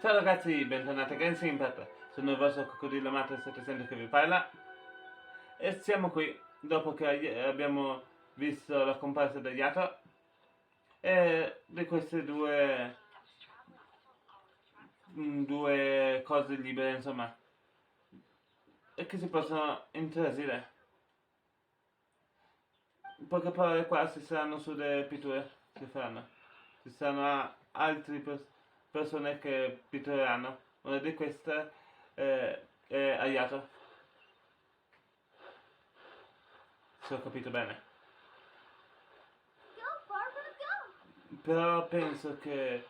Ciao ragazzi, bentornati a Genshin. Sono il vostro coccodrillo amato 700 che vi parla. E siamo qui dopo che abbiamo visto la comparsa degli Yato e di queste due cose libere, insomma, e che si possono interagire. In poche parole, qua si saranno su delle pitture, si faranno. Ci saranno altri persone che pittureranno. Una di queste è Ayato, se ho capito bene. Però penso che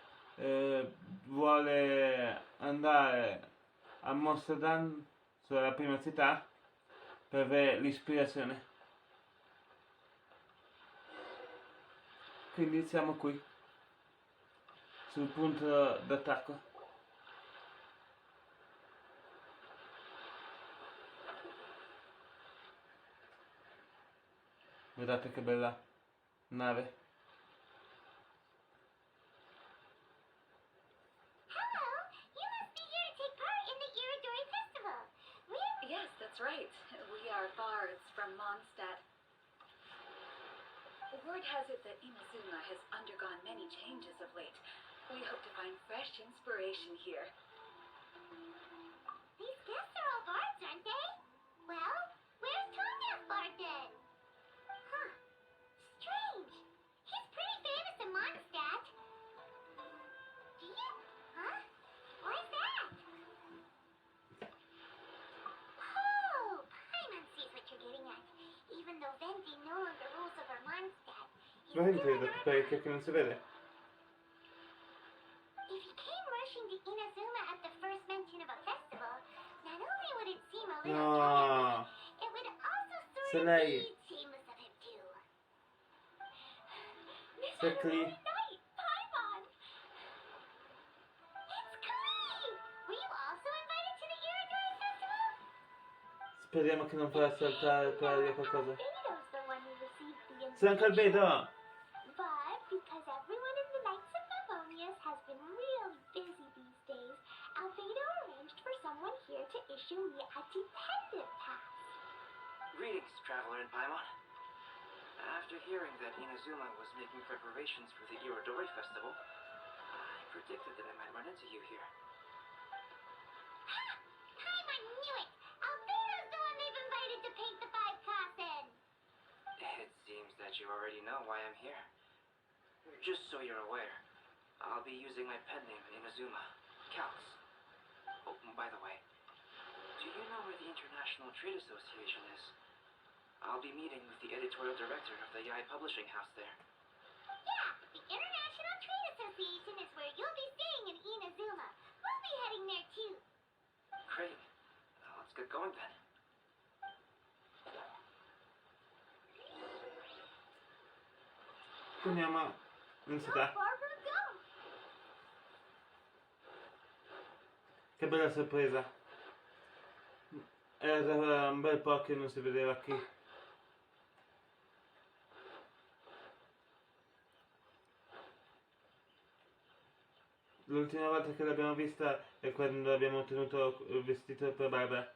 vuole andare a Amsterdam, sulla prima città, per avere l'ispirazione. Quindi siamo qui, sul punto d'attacco. Guardate che bella nave. Right. We are bards from Mondstadt. Word has it that Inazuma has undergone many changes of late. We hope to find fresh inspiration here. These guests are all bards, aren't they? Well, where's Tonya's bard then? Huh. Strange. He's pretty famous in Mondstadt. Do you? Huh? Why's that? Oh, Paimon sees what you're getting at. Even though Venti no longer rules over Mondstadt, he's Non still intendo perché che non si vede. If he came rushing to Inazuma at the first mention of a festival, not only would it seem a little No. it would also Se sort of lei- be shameless of him too. Se Had a Klee- great night, Paimon! It's Klee! Were you also invited to the Iridori Festival? Speriamo che non farà saltare per aria qualcosa. Albedo's the one who received the C'è anche invitation. Albedo! But because everyone in the Knights of Favonius has been really busy these days, Albedo arranged for someone here to issue me a dependent pass. Greetings, traveler in Paimon. After hearing that Inazuma was making preparations for the Irodori Festival, I predicted that I might run into you here. Ha! Paimon knew it! Albedo's the one they've invited to paint the five coffin! It seems that you already know why I'm here. Just so you're aware, I'll be using my pen name Inazuma, Calx. Oh, by the way, do you know where the International Trade Association is? I'll be meeting with the editorial director of the Yai Publishing House there. Yeah, the International Trade Association is where you'll be staying in Inazuma. We'll be heading there too. Great. Let's get going then. Torniamo in Go, città. Barbara, go! Che bella sorpresa. Era un bel po' che non si vedeva qui. L'ultima volta che l'abbiamo vista è quando abbiamo ottenuto il vestito per Barbara.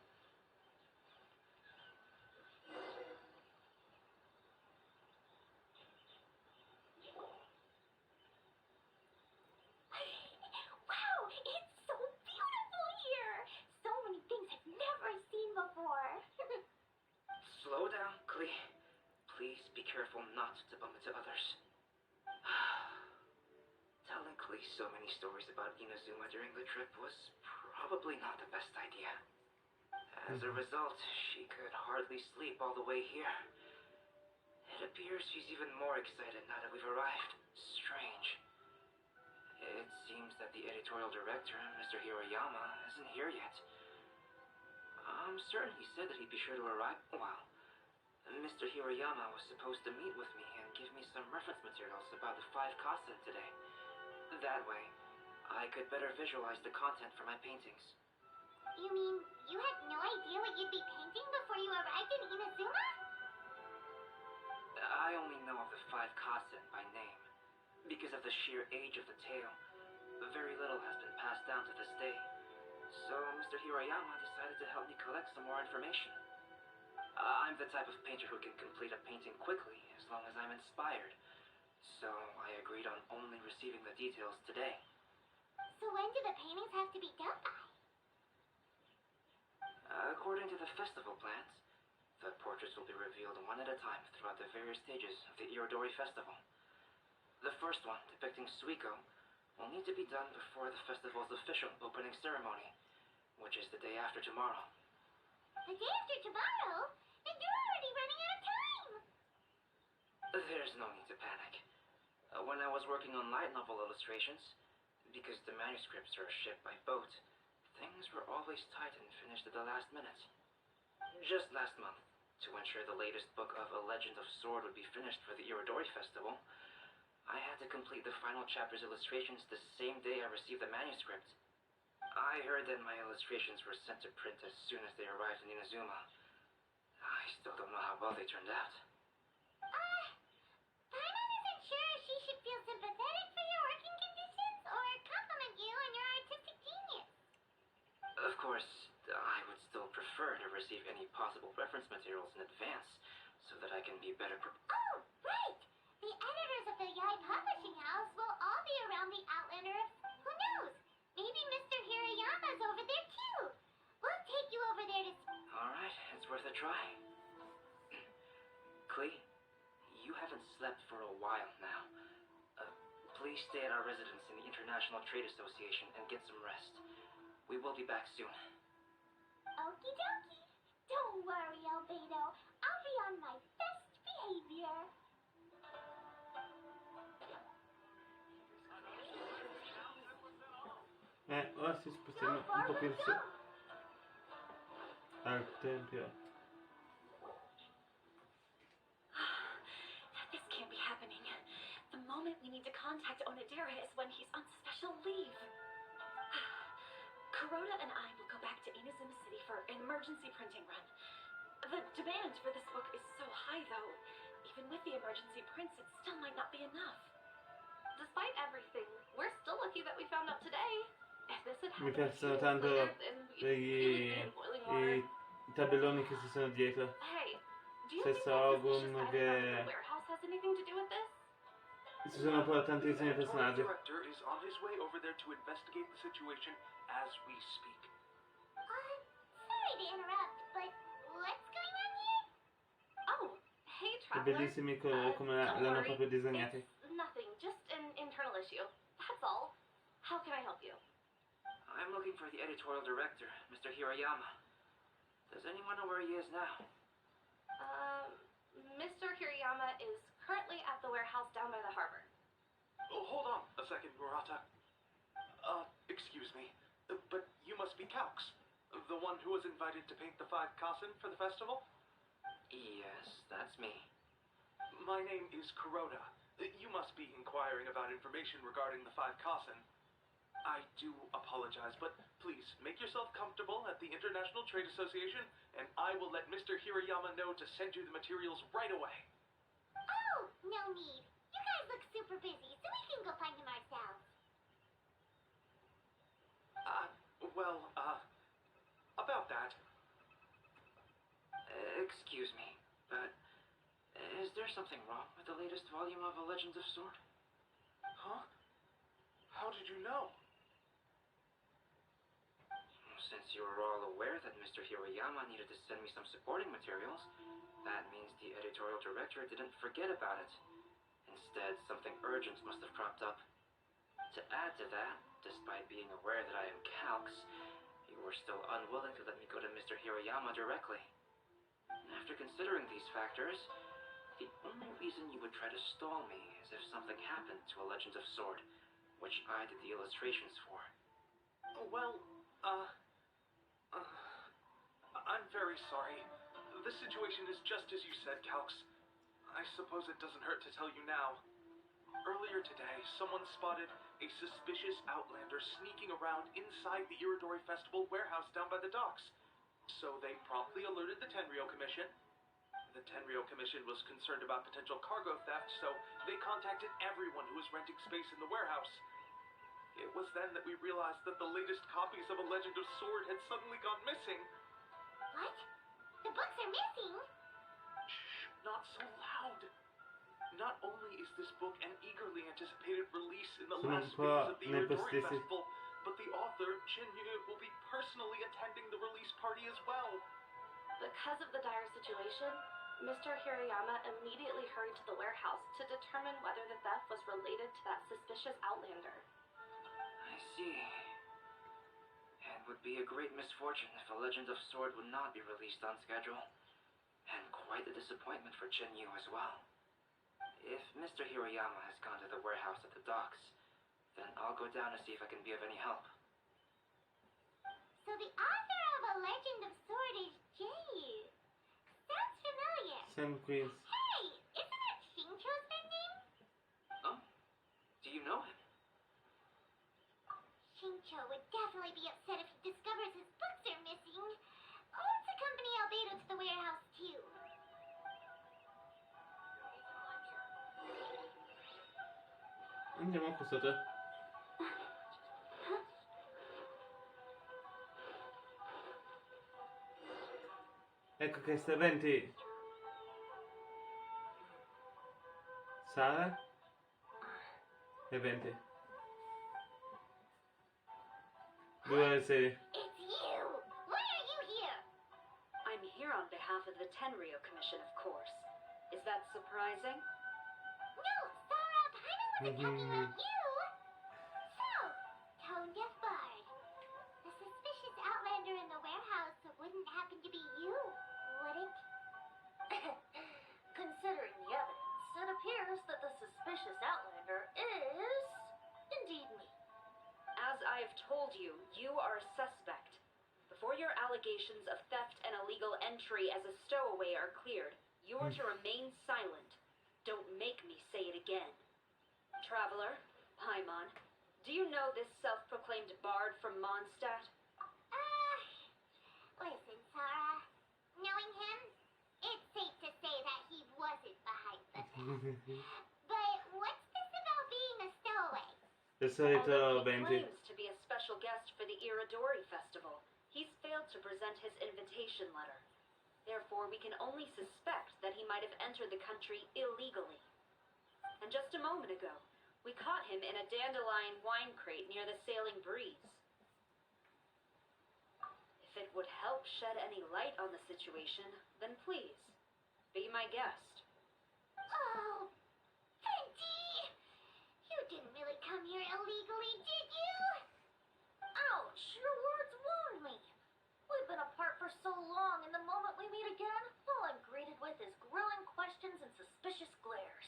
Wow, it's so beautiful here! So many things I've never seen before. Slow down, Klee. Please be careful not to bump into others. Telling Klee so many stories about Inazuma during the trip was probably not the best idea. As a result, she could hardly sleep all the way here. It appears she's even more excited now that we've arrived. Strange. It seems that the editorial director, Mr. Hiroyama, isn't here yet. I'm certain he said that he'd be sure to arrive. Well, Mr. Hiroyama was supposed to meet with me and give me some reference materials about the 5 Kasen today. That way, I could better visualize the content for my paintings. You mean you had no idea what you'd be painting before you arrived in Inazuma? I only know of the 5 Kasen by name, because of the sheer age of the tale. Very little has been passed down to this day, so Mr. Hirayama decided to help me collect some more information. I'm the type of painter who can complete a painting quickly as long as I'm inspired, so I agreed on only receiving the details today. So when do the paintings have to be done by? According to the festival plans, the portraits will be revealed one at a time throughout the various stages of the Irodori Festival. The first one, depicting Suiko, will need to be done before the festival's official opening ceremony, which is the day after tomorrow. The day after tomorrow? Then you're already running out of time! There's no need to panic. When I was working on light novel illustrations, because the manuscripts are shipped by boat, things were always tight and finished at the last minute. Just last month, to ensure the latest book of A Legend of Sword would be finished for the Irodori Festival, I had to complete the final chapter's illustrations the same day I received the manuscript. I heard that my illustrations were sent to print as soon as they arrived in Inazuma. I still don't know how well they turned out. Paimon isn't sure if she should feel sympathetic for your working conditions or compliment you on your artistic genius. Of course, I would still prefer to receive any possible reference materials in advance so that I can be better prepared. Oh, right! The editors of the Yai Publishing House will all be around the Outlander of... Who knows? Maybe Mr. Hirayama's over there too. We'll take you over there to... Alright, it's worth a try. Klee, you haven't slept for a while now. Please stay at our residence in the International Trade Association and get some rest. We will be back soon. Okie dokie. Don't worry, Albedo. I'll be on my best behavior. Ora si spostiamo un po' più in su al tempio. This can't be happening. The moment we need to contact Onodera is when he's on special leave. Kuroda and I will go back to Inazuma City for an emergency printing run. The demand for this book is so high, though. Even with the emergency prints, it still might not be enough. Despite everything, we're still lucky that we found out today. If this had Mi happened piacciono years tanto later, then we'd really be in boiling water. i tabelloni che ci sono dietro. Hey, do you Se think so that suspicious uno guy che in the warehouse has anything to do with this? ci sono poi tantissimi The personaggi. director is on his way over there to investigate the situation as we speak. Sorry to interrupt, but what's going on here? Oh, hey, Che traveler. bellissimi come Don't l'hanno worry. proprio disegnati. It's nothing, just an internal issue. That's all. How can I help you? I'm looking for the editorial director, Mr. Hirayama. Does anyone know where he is now? Mr. Hirayama is currently at the warehouse down by the harbor. Oh, hold on a second, Murata. Excuse me, but you must be Calx, the one who was invited to paint the 5 kasen for the festival? Yes, that's me. My name is Kuroda. You must be inquiring about information regarding the 5 kasen. I do apologize, but please make yourself comfortable at the International Trade Association, and I will let Mr. Hirayama know to send you the materials right away. Oh, no need. You guys look super busy, so we can go find him ourselves. About that. Excuse me, but is there something wrong with the latest volume of A Legend of Sword? Huh? How did you know? Since you are all aware that Mr. Hirayama needed to send me some supporting materials, that means the editorial director didn't forget about it. Instead, something urgent must have cropped up. To add to that, despite being aware that I am Calx, you were still unwilling to let me go to Mr. Hirayama directly. After considering these factors, the only reason you would try to stall me is if something happened to A Legend of Sword, which I did the illustrations for. Well, I'm very sorry. The situation is just as you said, Calx. I suppose it doesn't hurt to tell you now. Earlier today, someone spotted a suspicious outlander sneaking around inside the Irodori Festival warehouse down by the docks. So they promptly alerted the Tenryo Commission. The Tenryo Commission was concerned about potential cargo theft, so they contacted everyone who was renting space in the warehouse. It was then that we realized that the latest copies of A Legend of Sword had suddenly gone missing. What? The books are missing? Shh, not so loud. Not only is this book an eagerly anticipated release in the Sono un last po' phase of the Iridori nepotesti. Festival, but the author, Chinyu, will be personally attending the release party as well. Because of the dire situation, Mr. Hirayama immediately hurried to the warehouse to determine whether the theft was related to that suspicious outlander. I see. It would be a great misfortune if A Legend of Sword would not be released on schedule. And quite a disappointment for Chinyu as well. If Mr. Hirayama has gone to the warehouse at the docks, then I'll go down to see if I can be of any help. So the author of A Legend of Sword is Jay. Sounds familiar. Sam Queens. Hey, isn't that Shincho's name? Oh? Do you know him? Shincho would definitely be upset if he discovers his books are missing. Let's accompany Albedo to the warehouse too. Andiamo qua sotto. Ecco che sta 20. Sara e 20. 2 6. It's you! Why are you here? I'm here on behalf of the Tenryo Commission, of course. Is that surprising? No, Sarah, Paimon wasn't talking about you! So, Tone Deaf Bard, the suspicious outlander in the warehouse wouldn't happen to be you, would it? Considering the evidence, it appears that the suspicious outlander is indeed me. As I've told you, you are a suspect. Before your allegations of theft and illegal entry as a stowaway are cleared, you are to remain silent. Don't make me say it again. Traveler, Paimon, do you know this self-proclaimed bard from Mondstadt? Listen, Sarah. Knowing him, it's safe to say that he wasn't behind the theft. But what's this about being a stowaway? Il solito Although he 20. claims to be a special guest for the Iridori Festival, he's failed to present his invitation letter. Therefore, we can only suspect that he might have entered the country illegally. And just a moment ago, we caught him in a dandelion wine crate near the Sailing Breeze. If it would help shed any light on the situation, then please, be my guest. Oh, Fenty! You didn't really come here illegally, did you? Ouch, your words wound me. We've been apart for so long, and the moment we meet again, all I'm greeted with is grilling questions and suspicious glares.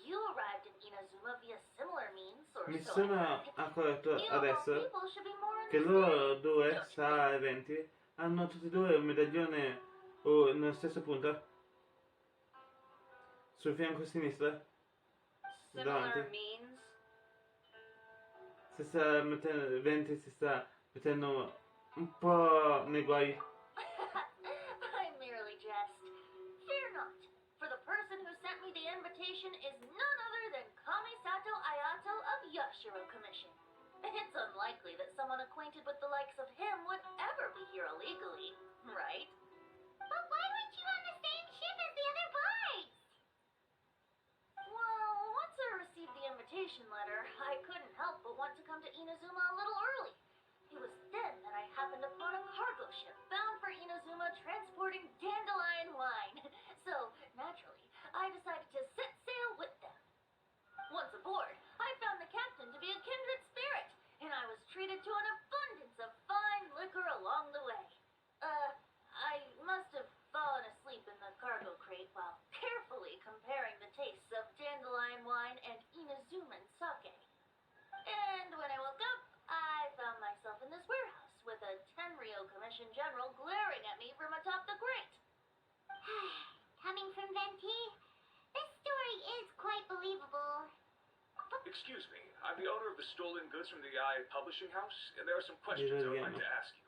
You arrived in Inazuma via similar means, or Mi so sono I think. accorto You of all adesso people should be more che loro understanding, due, don't you Sara e 20, hanno tutti e due un medaglione nello stesso punto. Sul fianco sinistro. Similar Davanti. means? Si sta mettendo, 20 si sta mettendo un po' nei guai. I merely jest. Fear not, for the person who sent me the invitation is none other than Kamisato Ayato of Yashiro Commission. It's unlikely that someone acquainted with the likes of him would ever be here illegally, right? But why weren't you on the same ship as the other bards? Well, once I received the invitation letter, I couldn't help but want to come to Inazuma a little early. It was then that I happened upon a cargo ship bound for Inazuma transporting dandelion wine. So, naturally, I decided to set sail with them. Once aboard, I found the captain to be a kindred spirit, and I was treated to an abundance of fine liquor along the way. I must have fallen asleep in the cargo crate while carefully comparing the tastes of dandelion wine and Inazuman sake. And when I woke up, I found myself in this warehouse with a Tenryo Commission General glaring at me from atop the grate. Coming from Venti, this story is quite believable. Excuse me, I'm the owner of the stolen goods from the I Publishing House, and there are some questions I would like to ask you.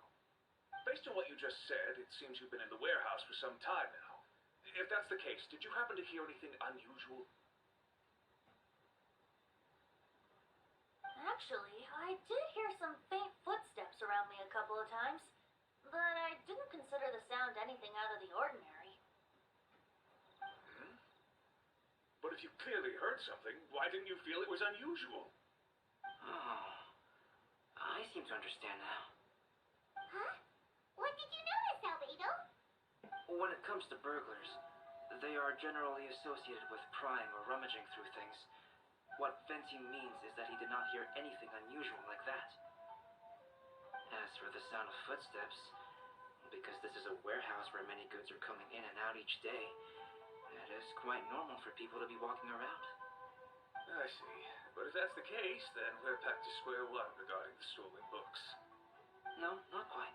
Based on what you just said, it seems you've been in the warehouse for some time now. If that's the case, did you happen to hear anything unusual? Actually, I did hear some faint footsteps around me a couple of times, but I didn't consider the sound anything out of the ordinary. Hmm? But if you clearly heard something, why didn't you feel it was unusual? Oh, I seem to understand now. Huh? What did you notice, Albedo? When it comes to burglars, they are generally associated with prying or rummaging through things. What Venti means is that he did not hear anything unusual like that. As for the sound of footsteps, because this is a warehouse where many goods are coming in and out each day, it is quite normal for people to be walking around. I see. But if that's the case, then we're back to square one regarding the stolen books. No, not quite.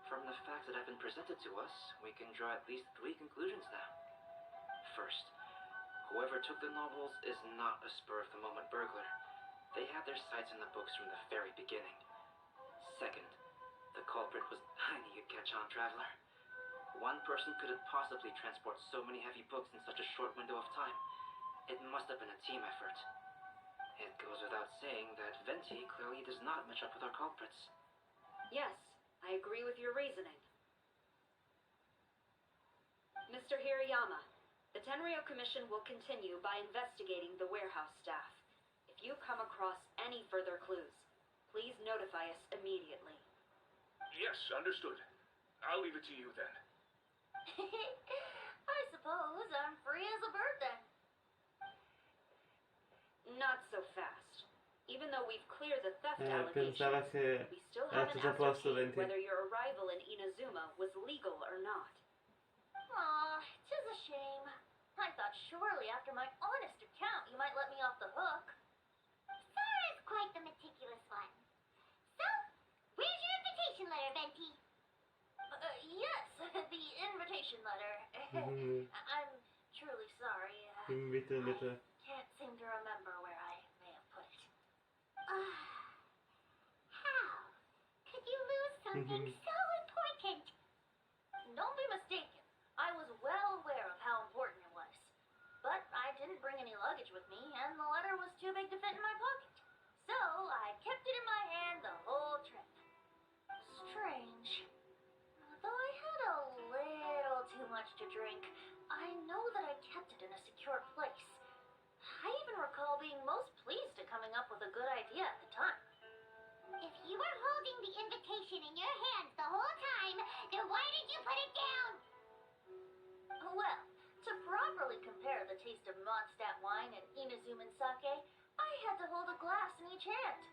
From the facts that have been presented to us, we can draw at least 3 conclusions now. First, whoever took the novels is not a spur-of-the-moment burglar. They had their sights on the books from the very beginning. Second, the culprit was tiny, you catch-on traveler. One person couldn't possibly transport so many heavy books in such a short window of time. It must have been a team effort. It goes without saying that Venti clearly does not match up with our culprits. Yes, I agree with your reasoning. Mr. Hirayama, the Tenryo Commission will continue by investigating the warehouse staff. If you come across any further clues, please notify us immediately. Yes, understood. I'll leave it to you then. I suppose I'm free as a bird then. Not so fast. Even though we've cleared the theft Pensava allegations, che we still era haven't tutto a posto, ascertained Venti. whether your arrival in Inazuma was legal or not. Aw, 'tis a shame. I thought surely after my honest account you might let me off the hook. Sara's quite the meticulous one. So, where's your invitation letter, Venti? Yes, the invitation letter. Mhm. I'm truly sorry. Invito, invito. Can't seem to remember where I may have put it. How could you lose something so important? Don't be mistaken. I was well aware of how important it was. But I didn't bring any luggage with me, and the letter was too big to fit in my pocket. So I kept it in my hand the whole trip. Strange. Though I had a little too much to drink, I know that I kept it in a secure place. I even recall being most pleased at coming up with a good idea at the time. If you were holding the invitation in your hands the whole time, then why did you put it down? Well, to properly compare the taste of Mondstadt wine and Inazuman sake, I had to hold a glass in each hand.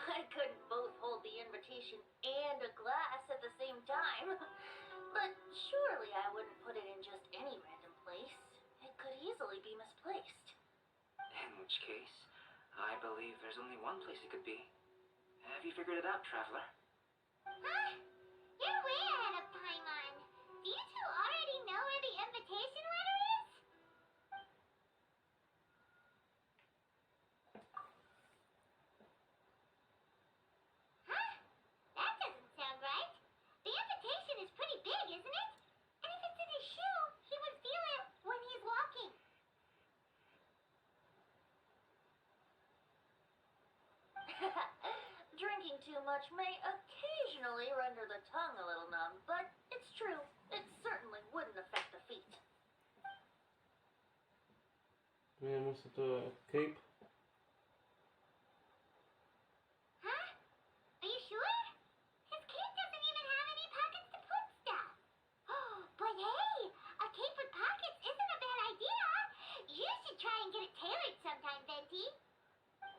I couldn't both hold the invitation and a glass at the same time. But surely I wouldn't put it in just any random place. It could easily be misplaced. In which case, I believe there's only one place it could be. Have you figured it out, traveler? Huh? You're way ahead of Paimon. Do you two already know where the invitation letter is? Huh? That doesn't sound right. The invitation is pretty big, isn't it? And if it's in his shoe, he would feel it when he's walking. Drinking too much may occasionally render the tongue a little numb, but it's true. It certainly wouldn't affect the feet. Vediamo sotto Cape. Huh? Are you sure? His cape doesn't even have any pockets to put stuff. But hey, a cape with pockets isn't a bad idea. You should try and get it tailored sometime, Venti.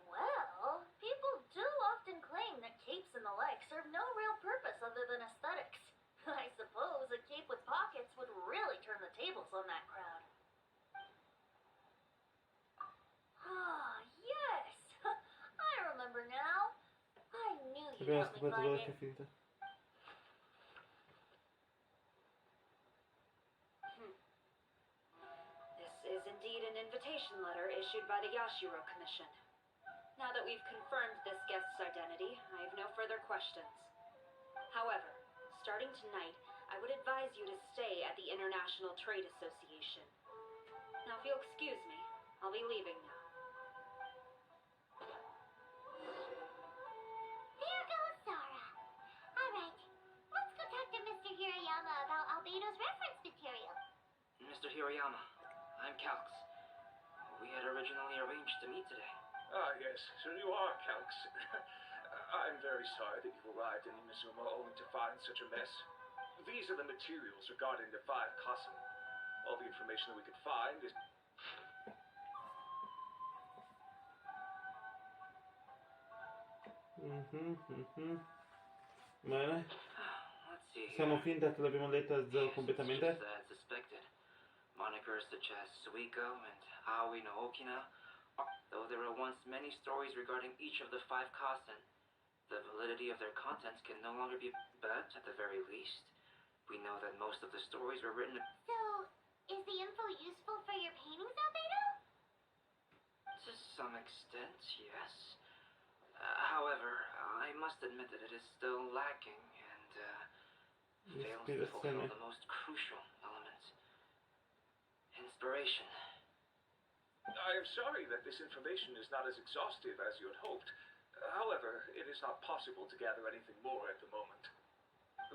Well, people do often claim that capes and the like serve no real purpose other than aesthetics. I suppose a cape with pockets would really turn the tables on that crowd. Ah, yes! I remember now. I knew you'd Abbiamo help me scoperto find qualche it. finta. This is indeed an invitation letter issued by the Yashiro Commission. Now that we've confirmed this guest's identity, I have no further questions. However, starting tonight, I would advise you to stay at the International Trade Association. Now, if you'll excuse me, I'll be leaving now. Hirayama. I'm Calx. We had originally arranged to meet today. Ah, yes, so you are Calx. I'm very sorry that you've arrived in Inazuma only to find such a mess. These are the materials regarding the 5 Kasen. All the information that we could find is... Bene. Let's see here. Siamo finta che l'abbiamo letta Yes, it's completamente. just as suspected. Monikers such as Suiko and Aoi no Okina. Though there were once many stories regarding each of the 5 Kasen, the validity of their contents can no longer be, but at the very least, we know that most of the stories were written So, is the info useful for your paintings, Albedo? to some extent, yes. However, I must admit that it is still lacking and fails to fulfill the most crucial element. Inspiration. I am sorry that this information is not as exhaustive as you had hoped. However, it is not possible to gather anything more at the moment.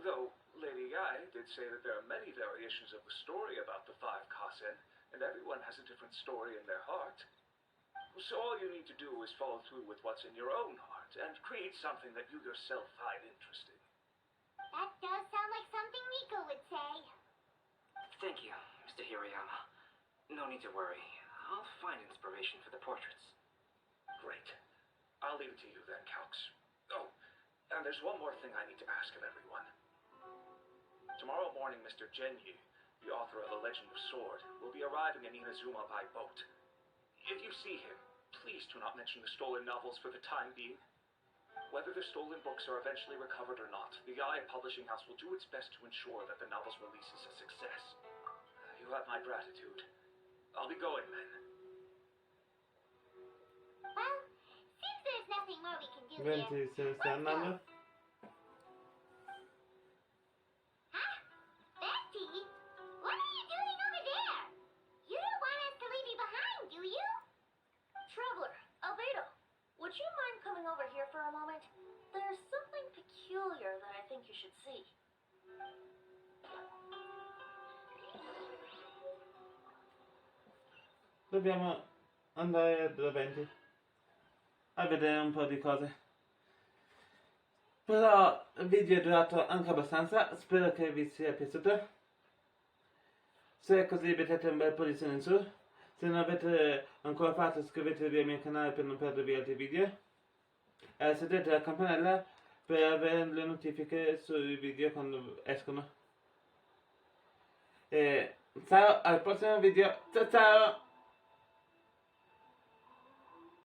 Though, Lady Ai did say that there are many variations of the story about the 5 Kasen, and everyone has a different story in their heart. So all you need to do is follow through with what's in your own heart, and create something that you yourself find interesting. That does sound like something Miko would say. Thank you, Mr. Hirayama. No need to worry. I'll find inspiration for the portraits. Great. I'll leave it to you then, Calx. Oh, and there's one more thing I need to ask of everyone. Tomorrow morning, Mr. Genyu, the author of The Legend of Sword, will be arriving in Inazuma by boat. If you see him, please do not mention the stolen novels for the time being. Whether the stolen books are eventually recovered or not, the Ai Publishing House will do its best to ensure that the novel's release is a success. You have my gratitude. I'll be going then. Well, seems there's nothing more we can do Venti here. se ne sta Let's go. andando. Huh? Betty? What are you doing over there? You don't want us to leave you behind, do you? Traveler, Albedo, would you mind coming over here for a moment? There's something peculiar that I think you should see. Dobbiamo andare davanti a vedere un po' di cose. Però il video è durato anche abbastanza, spero che vi sia piaciuto. Se è così mettete un bel pollice in su. Se non avete ancora fatto iscrivetevi al mio canale per non perdervi altri video. E accendete la campanella per avere le notifiche sui video quando escono. E ciao al prossimo video. Ciao ciao!